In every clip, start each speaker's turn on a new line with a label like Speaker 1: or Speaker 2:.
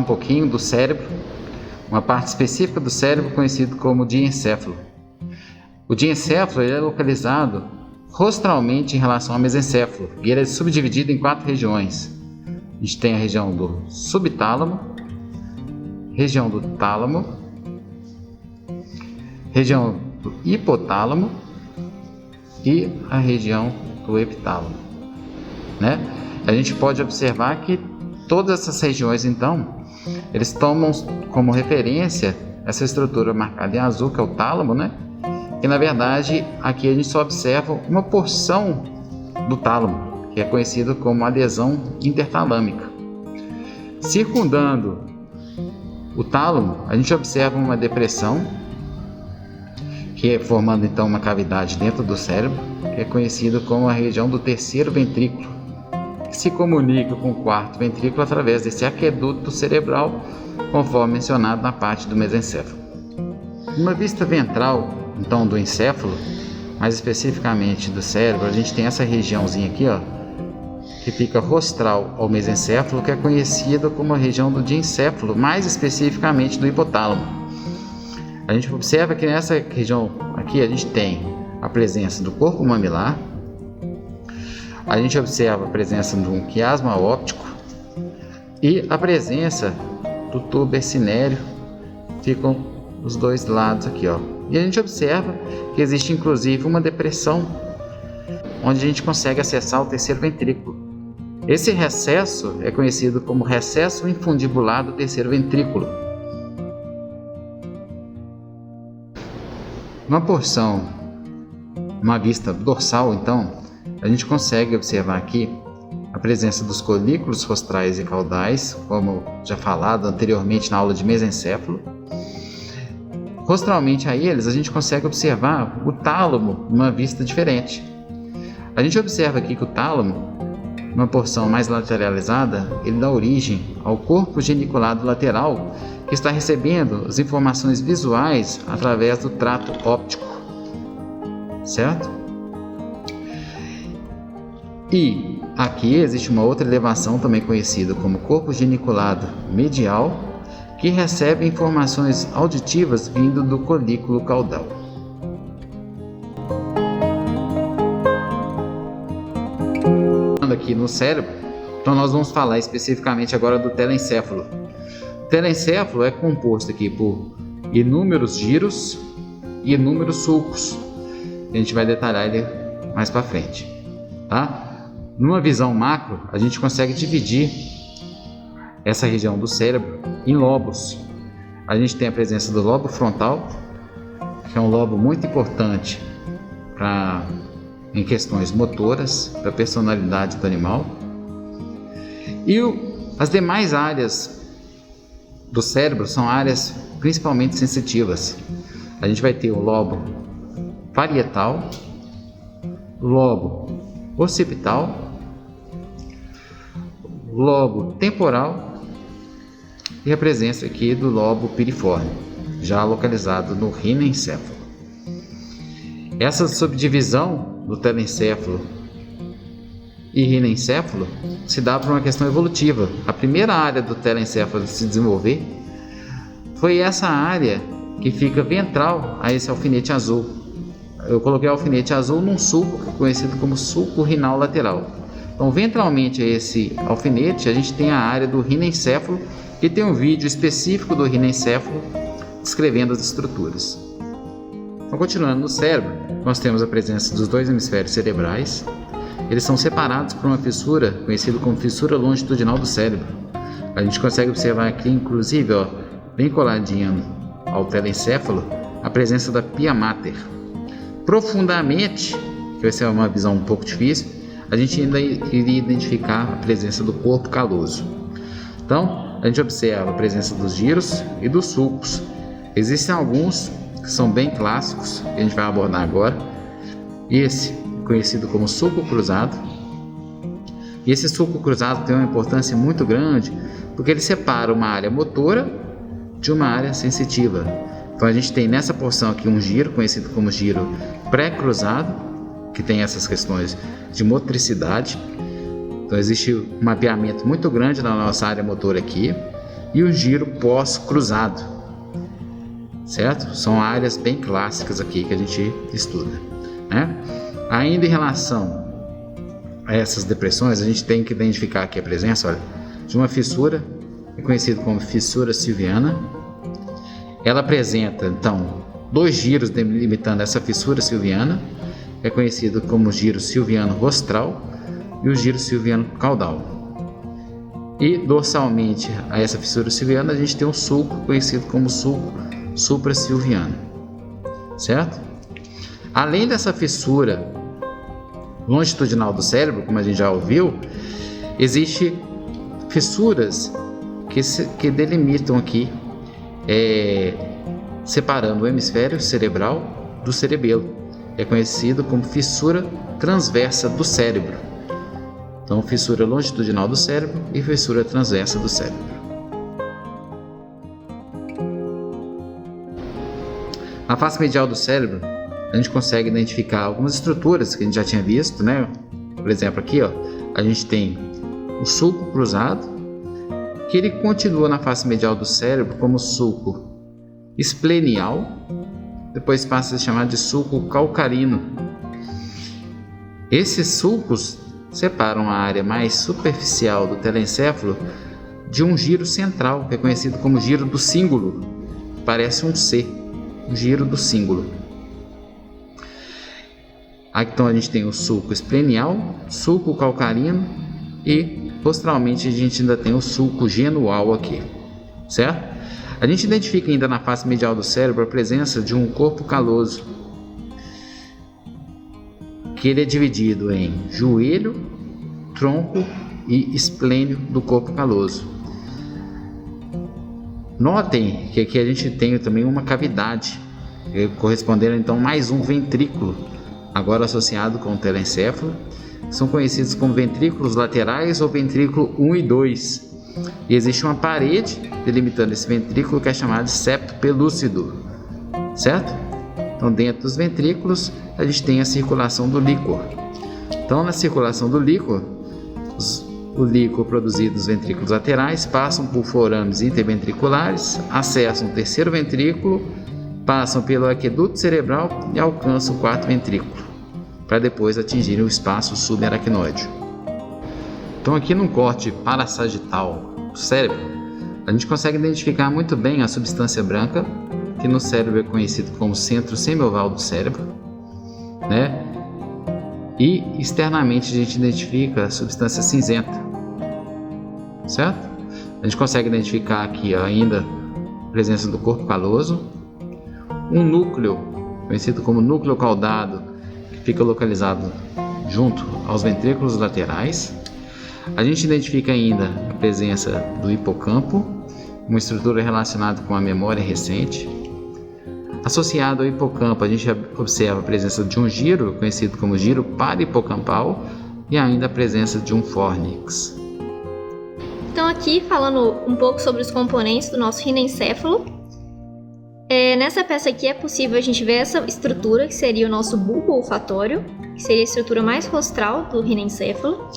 Speaker 1: pouquinho do cérebro, uma parte específica do cérebro conhecido como diencéfalo. O diencéfalo ele é localizado rostralmente em relação ao mesencéfalo e ele é subdividido em 4 regiões. A gente tem a região do subtálamo, região do tálamo, região do hipotálamo e a região do epitálamo, né? A gente pode observar que todas essas regiões, então, eles tomam como referência essa estrutura marcada em azul, que é o tálamo, né? E na verdade, aqui a gente só observa uma porção do tálamo, que é conhecido como a lesão intertalâmica. Circundando o tálamo, a gente observa uma depressão, que é formando então uma cavidade dentro do cérebro, que é conhecido como a região do terceiro ventrículo, que se comunica com o quarto ventrículo através desse aqueduto cerebral, conforme mencionado na parte do mesencéfalo. Numa vista ventral, então, do encéfalo, mais especificamente do cérebro, a gente tem essa regiãozinha aqui, ó, que fica rostral ao mesencéfalo, que é conhecida como a região do diencéfalo, mais especificamente do hipotálamo. A gente observa que nessa região aqui a gente tem a presença do corpo mamilar, a gente observa a presença de um quiasma óptico e a presença do tubo ercinéreo, ficam os dois lados aqui, ó. E a gente observa que existe inclusive uma depressão onde a gente consegue acessar o terceiro ventrículo. Esse recesso é conhecido como recesso infundibular do terceiro ventrículo. Uma porção, uma vista dorsal, então, a gente consegue observar aqui a presença dos colículos rostrais e caudais, como já falado anteriormente na aula de mesencéfalo. Rostralmente a eles, a gente consegue observar o tálamo numa vista diferente. A gente observa aqui que o tálamo, numa porção mais lateralizada, ele dá origem ao corpo geniculado lateral, que está recebendo as informações visuais através do trato óptico, certo? E aqui existe uma outra elevação também conhecida como corpo geniculado medial, que recebe informações auditivas vindo do colículo caudal. Aqui no cérebro, então nós vamos falar especificamente agora do telencéfalo. O telencéfalo é composto aqui por inúmeros giros e inúmeros sulcos. A gente vai detalhar ele mais para frente, tá? Numa visão macro, a gente consegue dividir essa região do cérebro em lobos. A gente tem a presença do lobo frontal, que é um lobo muito importante em questões motoras, para a personalidade do animal. E as demais áreas do cérebro são áreas principalmente sensitivas. A gente vai ter o lobo parietal, lobo occipital, lobo temporal e a presença aqui do lobo piriforme, já localizado no rinencéfalo. Essa subdivisão do telencéfalo e rinencéfalo se dá por uma questão evolutiva. A primeira área do telencéfalo de se desenvolver foi essa área que fica ventral a esse alfinete azul. Eu coloquei o alfinete azul num sulco conhecido como sulco rinal lateral. Então, ventralmente a esse alfinete, a gente tem a área do rinencéfalo, que tem um vídeo específico do rinencéfalo descrevendo as estruturas. Então, continuando no cérebro, nós temos a presença dos dois hemisférios cerebrais. Eles são separados por uma fissura, conhecida como fissura longitudinal do cérebro. A gente consegue observar aqui, inclusive, ó, bem coladinho ao telencéfalo, a presença da pia mater. Profundamente, que vai ser uma visão um pouco difícil, a gente ainda iria identificar a presença do corpo caloso. Então, a gente observa a presença dos giros e dos sulcos. Existem alguns que são bem clássicos, que a gente vai abordar agora. Esse, conhecido como sulco cruzado. E esse sulco cruzado tem uma importância muito grande, porque ele separa uma área motora de uma área sensitiva. Então a gente tem nessa porção aqui um giro, conhecido como giro pré-cruzado, que tem essas questões de motricidade. Então existe um mapeamento muito grande na nossa área motora aqui. e o giro pós-cruzado, certo? São áreas bem clássicas aqui que a gente estuda, né? Ainda em relação a essas depressões, a gente tem que identificar aqui a presença, olha, de uma fissura, conhecida como fissura silviana. Ela apresenta, então, 2 giros delimitando essa fissura silviana, é conhecido como giro silviano rostral e o giro silviano caudal. E dorsalmente a essa fissura silviana a gente tem um sulco conhecido como sulco suprasilviano, certo? Além dessa fissura longitudinal do cérebro, como a gente já ouviu, existe fissuras que delimitam aqui, separando o hemisfério cerebral do cerebelo. É conhecido como fissura transversa do cérebro. Então, fissura longitudinal do cérebro e fissura transversa do cérebro. Na face medial do cérebro, a gente consegue identificar algumas estruturas que a gente já tinha visto, né? Por exemplo, aqui, ó, a gente tem o sulco cruzado, que ele continua na face medial do cérebro como sulco esplenial, depois passa a se chamar de sulco calcarino. Esses sulcos separam a área mais superficial do telencéfalo de um giro central, que é conhecido como giro do cíngulo, parece um C, o giro do cíngulo. Aqui, então, a gente tem o sulco esplenial, sulco calcarino e posteriormente a gente ainda tem o sulco genual aqui, certo? A gente identifica ainda na face medial do cérebro a presença de um corpo caloso, que ele é dividido em joelho, tronco e esplênio do corpo caloso. Notem que aqui a gente tem também uma cavidade, correspondendo então mais um ventrículo, agora associado com o telencéfalo. São conhecidos como ventrículos laterais ou ventrículo 1 e 2. E existe uma parede delimitando esse ventrículo que é chamado de septo pelúcido, certo? Então, dentro dos ventrículos, a gente tem a circulação do líquor. Então, na circulação do líquor, o líquor produzido nos ventrículos laterais passam por forames interventriculares, acessam o terceiro ventrículo, passam pelo aqueduto cerebral e alcançam o quarto ventrículo, para depois atingirem o espaço subaracnoide. Então, aqui no corte parassagital do cérebro, a gente consegue identificar muito bem a substância branca, que no cérebro é conhecido como centro semioval do cérebro, né? E externamente a gente identifica a substância cinzenta, certo? A gente consegue identificar aqui ainda a presença do corpo caloso, um núcleo conhecido como núcleo caudado, que fica localizado junto aos ventrículos laterais. A gente identifica ainda a presença do hipocampo, uma estrutura relacionada com a memória recente. Associado ao hipocampo, a gente observa a presença de um giro, conhecido como giro parahipocampal, e ainda a presença de um fórnix.
Speaker 2: Então, aqui falando um pouco sobre os componentes do nosso rinencéfalo, nessa peça aqui é possível a gente ver essa estrutura, que seria o nosso bulbo olfatório, que seria a estrutura mais rostral do rinencéfalo.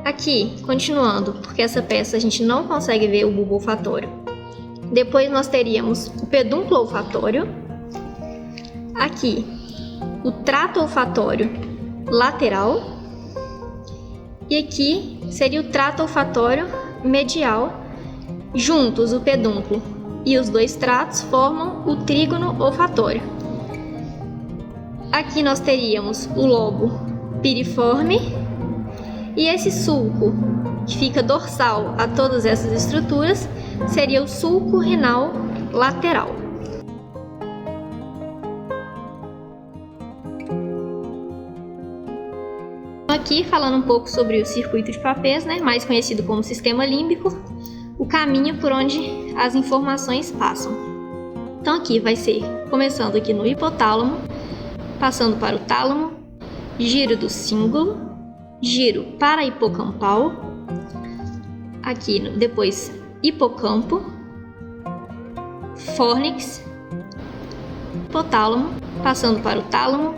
Speaker 2: Aqui, continuando, porque essa peça a gente não consegue ver o bulbo olfatório. Depois nós teríamos o pedúnculo olfatório. Aqui, o trato olfatório lateral. E aqui seria o trato olfatório medial. Juntos, o pedúnculo e os dois tratos formam o trígono olfatório. Aqui nós teríamos o lobo piriforme. E esse sulco, que fica dorsal a todas essas estruturas, seria o sulco renal lateral. Aqui, falando um pouco sobre o circuito de Papez, mais conhecido como sistema límbico, o caminho por onde as informações passam. Então aqui vai ser, começando aqui no hipotálamo, passando para o tálamo, giro do cíngulo, giro parahipocampal, aqui depois hipocampo, fórnix, hipotálamo, passando para o tálamo,